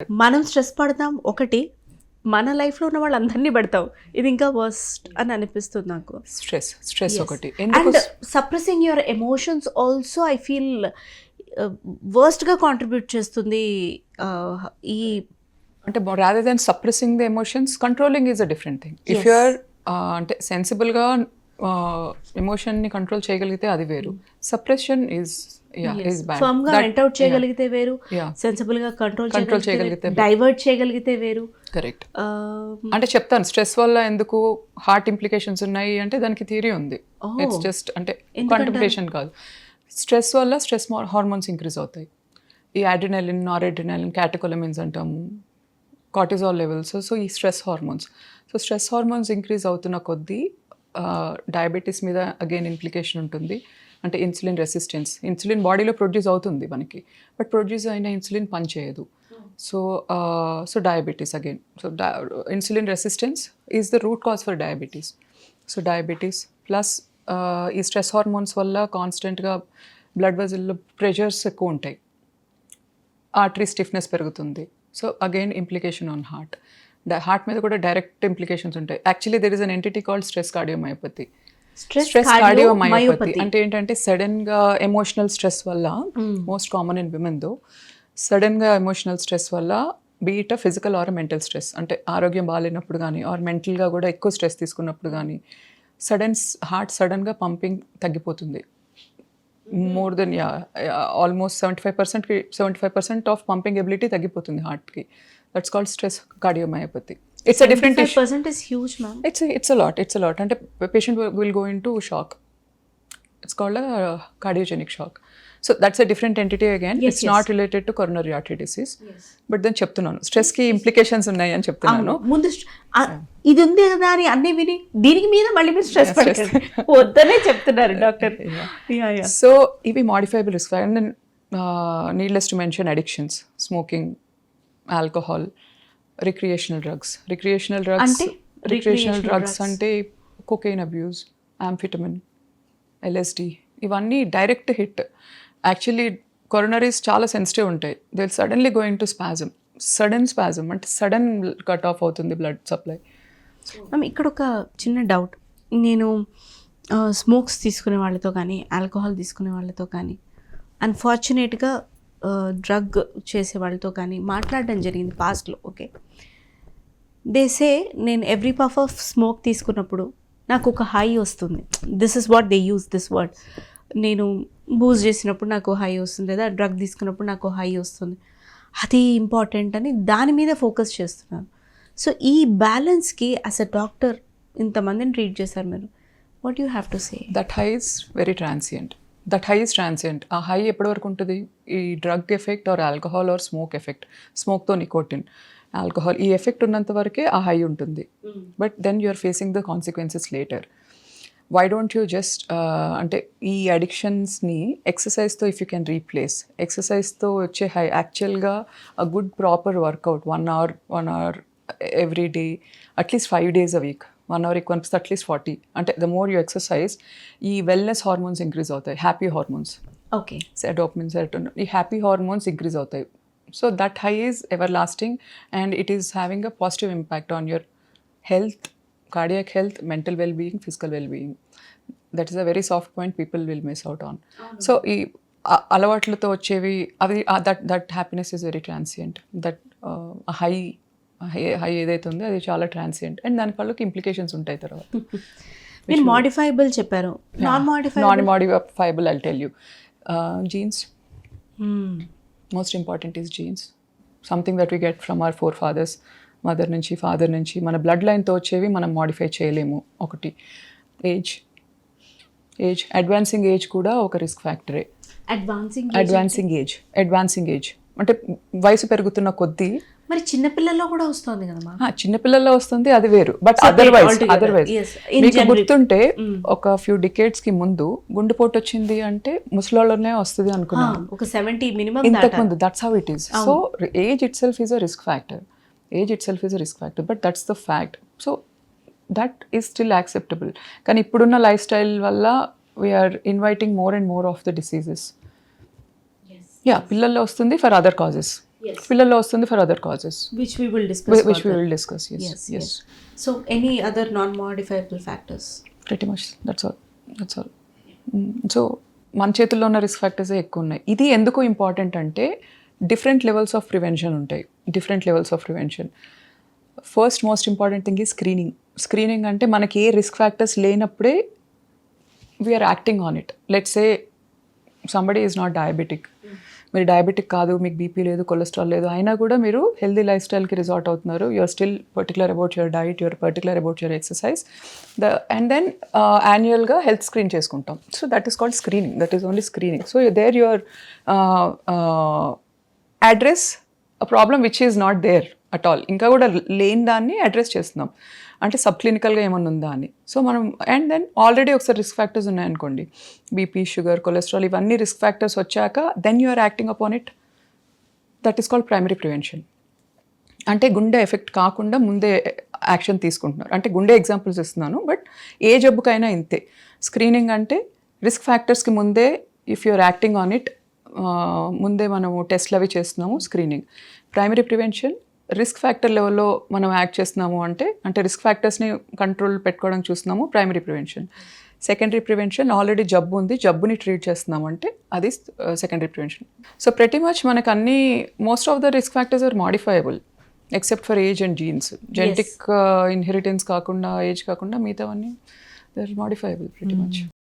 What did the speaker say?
మనం స్ట్రెస్ పడతాం ఒకటి, మన లైఫ్లో ఉన్న వాళ్ళందరినీ పడతాం. ఇది ఇంకా వర్స్ట్ అని అనిపిస్తుంది నాకు. స్ట్రెస్ ఒకటి and suppressing your emotions also I feel వర్స్ట్గా కాంట్రిబ్యూట్ చేస్తుంది. ఈ అంటే rather than suppressing the emotions, controlling is a different thing. If you are అంటే సెన్సిబుల్గా ఎమోషన్ని కంట్రోల్ చేయగలిగితే అది వేరు. సప్రెషన్ ఈజ్ ఫర్మ్ గా వెంట్ అవుట్ చేయగలిగితే వేరు, సెన్సిబుల్ గా కంట్రోల్ చేయగలిగితే, డైవర్ట్ చేయగలిగితే వేరు. కరెక్ట్. అంటే చెప్తాను స్ట్రెస్ వల్ల ఎందుకు హార్ట్ ఇంప్లికేషన్స్ ఉన్నాయి అంటే దానికి థియరీ ఉంది. ఇట్స్ జస్ట్ అంటే కాంటెంప్లేషన్ కాదు. స్ట్రెస్ వల్ల స్ట్రెస్ హార్మోన్స్ ఇంక్రీజ్ అవుతాయి. ఈ అడ్రినలిన్, నారెడ్రినలిన్, క్యాటకోలమిన్స్ అంటాము, కార్టిజాల్ లెవెల్స్. సో ఈ స్ట్రెస్ హార్మోన్స్ ఇంక్రీజ్ అవుతున్న కొద్దీ డయాబెటీస్ మీద అగైన్ ఇంప్లికేషన్ ఉంటుంది. అంటే ఇన్సులిన్ రెసిస్టెన్స్, ఇన్సులిన్ బాడీలో ప్రొడ్యూస్ అవుతుంది మనకి, బట్ ప్రొడ్యూస్ అయిన ఇన్సులిన్ పనిచేయదు. So diabetes again. So insulin resistance is the root cause for diabetes. So diabetes plus ఈ స్ట్రెస్ హార్మోన్స్ వల్ల కాన్స్టెంట్గా బ్లడ్ వెజల్లో ప్రెషర్స్ ఎక్కువ ఉంటాయి, ఆర్టరీ స్టిఫ్నెస్ పెరుగుతుంది. So again implication on heart మీద కూడా డైరెక్ట్ ఇంప్లికేషన్స్ ఉంటాయి. Actually there is an entity called stress cardiomyopathy. Stress cardiomyopathy అంటే ఏంటంటే సడన్గా ఎమోషనల్ స్ట్రెస్ వల్ల, మోస్ట్ కామన్ ఇన్ విమెన్ దో, సడన్గా ఎమోషనల్ స్ట్రెస్ వల్ల beat physical are mental stress, అంటే ఆరోగ్యం బాగాలేనప్పుడు కానీ ఆర్ మెంటల్గా కూడా ఎక్కువ స్ట్రెస్ తీసుకున్నప్పుడు కానీ హార్ట్ సడన్గా పంపింగ్ తగ్గిపోతుంది. More than almost 75% of pumping ability తగ్గిపోతుంది హార్ట్కి. That's called stress cardiomyopathy. It's a different issue. 75% is huge, ma'am. It's a lot. And a patient will go into shock. It's called a cardiogenic shock. So that's a different entity again. It's not related to coronary artery disease. But then చెప్తున్నాను stress కి implications ఉన్నాయి అని చెప్తున్నాను. ముందు ఇది ఉంది కదా అని అన్ని విని దీనికి మీద మళ్ళీ మీరు స్ట్రెస్ పడకండి వద్దనే చెప్తున్నారు డాక్టర్. సో ఇవి modifiable risk. And then needless to mention addictions, smoking, alcohol, recreational drugs అంటే కొకైన్ అబ్యూస్, యాంఫిటమిన్, LSD, ఇవన్నీ డైరెక్ట్ హిట్. యాక్చువల్లీ కొరోనరీస్ చాలా సెన్సిటివ్ ఉంటాయి. They will suddenly going to sudden spasm అంటే sudden cut off అవుతుంది blood supply. Ma'am ఇక్కడ ఒక చిన్న doubt. నేను స్మోక్స్ తీసుకునే వాళ్ళతో కానీ ఆల్కహాల్ తీసుకునే వాళ్ళతో కానీ అన్ఫార్చునేట్గా డ్రగ్ చేసే వాళ్ళతో కానీ మాట్లాడడం జరిగింది పాస్ట్లో. ఓకే, దేసే నేను ఎవ్రీ పఫ్ ఆఫ్ స్మోక్ తీసుకున్నప్పుడు నాకు ఒక హై వస్తుంది. This is what they use this word. నేను బూజ్ చేసినప్పుడు నాకు హై వస్తుంది, లేదా డ్రగ్ తీసుకున్నప్పుడు నాకు హై వస్తుంది. అది ఇంపార్టెంట్ అని దాని మీద ఫోకస్ చేస్తున్నాను. సో ఈ బ్యాలెన్స్కి యాజ్ అ డాక్టర్ ఇంతమందిని ట్రీట్ చేశారు మీరు, what you have to say? That high is very transient. ఆ హై ఎప్పటి వరకు ఉంటుంది? ఈ drug effect or alcohol or smoke effect, స్మోక్తో నికోటిన్, ఆల్కహాల్, ఈ ఎఫెక్ట్ ఉన్నంత వరకే ఆ హై ఉంటుంది. But then you are facing the consequences later. Why don't you just అంటే ఈ అడిక్షన్స్ని ఎక్సర్సైజ్తో ఇఫ్ యూ కెన్ రీప్లేస్, ఎక్సర్సైజ్తో వచ్చే హై యాక్చువల్గా a good proper workout 1 hour every day, at least 5 days a week, 1 hour ఎక్కువ అనిపిస్తే అట్లీస్ట్ 40. అంటే ద మోర్ యూ ఎక్సర్సైజ్ ఈ వెల్నెస్ హార్మోన్స్ ఇంక్రీజ్ అవుతాయి, హ్యాపీ హార్మోన్స్, ఓకే, సెరోటోనిన్, ఈ హ్యాపీ హార్మోన్స్ ఇంక్రీజ్ అవుతాయి. So that high is ever lasting and it is having a positive impact on your health, cardiac health, mental well-being, physical well-being. That is a very soft point people will miss out on. So ఈ అలవాట్లతో వచ్చేవి అవి that happiness is very transient. That high ఏదైతే ఉందో అది చాలా transient and దాని వాళ్ళకి implications ఉంటాయి తర్వాత. మీరు మాడిఫైబుల్ చెప్పారు, non modifiable I'll tell you. Jeans, most important is jeans. Something that we get from our forefathers, mother నుంచి, ఫాదర్ నుంచి. మన బ్లడ్ లైన్తో వచ్చేవి మనం మాడిఫై చేయలేము. ఒకటి ఏజ్, అడ్వాన్సింగ్ ఏజ్ కూడా ఒక రిస్క్ ఫ్యాక్టరే. అడ్వాన్సింగ్ ఏజ్ అంటే వయసు పెరుగుతున్న కొద్దీ. మరి చిన్నపిల్లల్లో కూడా వస్తుంది కదా? చిన్నపిల్లల్లో వస్తుంది, అది వేరు. బట్ అదర్వైజ్ మీకు గుర్తుంటే ఒక ఫ్యూ డికేడ్స్ కి ముందు గుండెపోటు వచ్చింది అంటే ముసలోళ్ళనే వస్తుంది అనుకున్నాను, ఒక 70 మినిమం ఇంతకు ముందు. That's how it is. So age itself is a risk factor, but that's the fact. So that is still acceptable. కానీ ఇప్పుడున్న లైఫ్ స్టైల్ వల్ల we are inviting more and more of the diseases. పిల్లల్లో వస్తుంది for other causes. పిల్లల్లో వస్తుంది for other causes which we will discuss which we will discuss. Yes so any other non modifiable factors? Pretty much that's all. So మన చేతుల్లో ఉన్న risk ఫ్యాక్టర్సే ఎక్కువ ఉన్నాయి. ఇది ఎందుకు ఇంపార్టెంట్ అంటే డిఫరెంట్ లెవెల్స్ ఆఫ్ ప్రివెన్షన్ ఉంటాయి. ఫస్ట్ మోస్ట్ ఇంపార్టెంట్ థింగ్ ఈ స్క్రీనింగ్ అంటే మనకి ఏ రిస్క్ ఫ్యాక్టర్స్ లేనప్పుడే we're acting on it. Let's say somebody is not diabetic, మీరు డయాబెటిక్ కాదు, మీకు బీపీ లేదు, కొలెస్ట్రాల్ లేదు, అయినా కూడా మీరు హెల్దీ లైఫ్ స్టైల్కి రిసార్ట్ అవుతున్నారు. You're still particular about your diet, you're particular about your exercise, and then యాన్యువల్గా హెల్త్ స్క్రీన్ చేసుకుంటాం. So that is called screening. That is only screening. So there your address a problem which is not there at all. ఇంకా కూడా లేని దాన్ని address చేస్తున్నాం, అంటే sub క్లినికల్గా ఏమన్నా ఉందా అని. సో మనం అండ్ దెన్ ఆల్రెడీ ఒకసారి రిస్క్ ఫ్యాక్టర్స్ ఉన్నాయనుకోండి, బీపీ, షుగర్, కొలెస్ట్రాల్, ఇవన్నీ రిస్క్ ఫ్యాక్టర్స్ వచ్చాక then you are acting upon it. That is called primary prevention. అంటే గుండె ఎఫెక్ట్ కాకుండా ముందే యాక్షన్ తీసుకుంటున్నారు. అంటే గుండె ఎగ్జాంపుల్స్ ఇస్తున్నాను, బట్ ఏ జబ్బుకైనా ఇంతే. స్క్రీనింగ్ అంటే రిస్క్ ఫ్యాక్టర్స్కి ముందే if you're acting on it, ముందే మనము టెస్ట్లు అవి చేస్తున్నాము, screening. Primary prevention risk factor లెవెల్లో మనం యాక్ట్ చేస్తున్నాము అంటే రిస్క్ ఫ్యాక్టర్స్ని కంట్రోల్ పెట్టుకోవడానికి చూస్తున్నాము, primary prevention. Secondary prevention already జబ్బు ఉంది, జబ్బుని ట్రీట్ చేస్తున్నాము అంటే అది secondary prevention. So pretty much మనకు అన్ని most of the risk factors are modifiable except for age and genes. Genetic inheritance కాకుండా, ఏజ్ కాకుండా మిగతావన్నీ they are modifiable pretty much.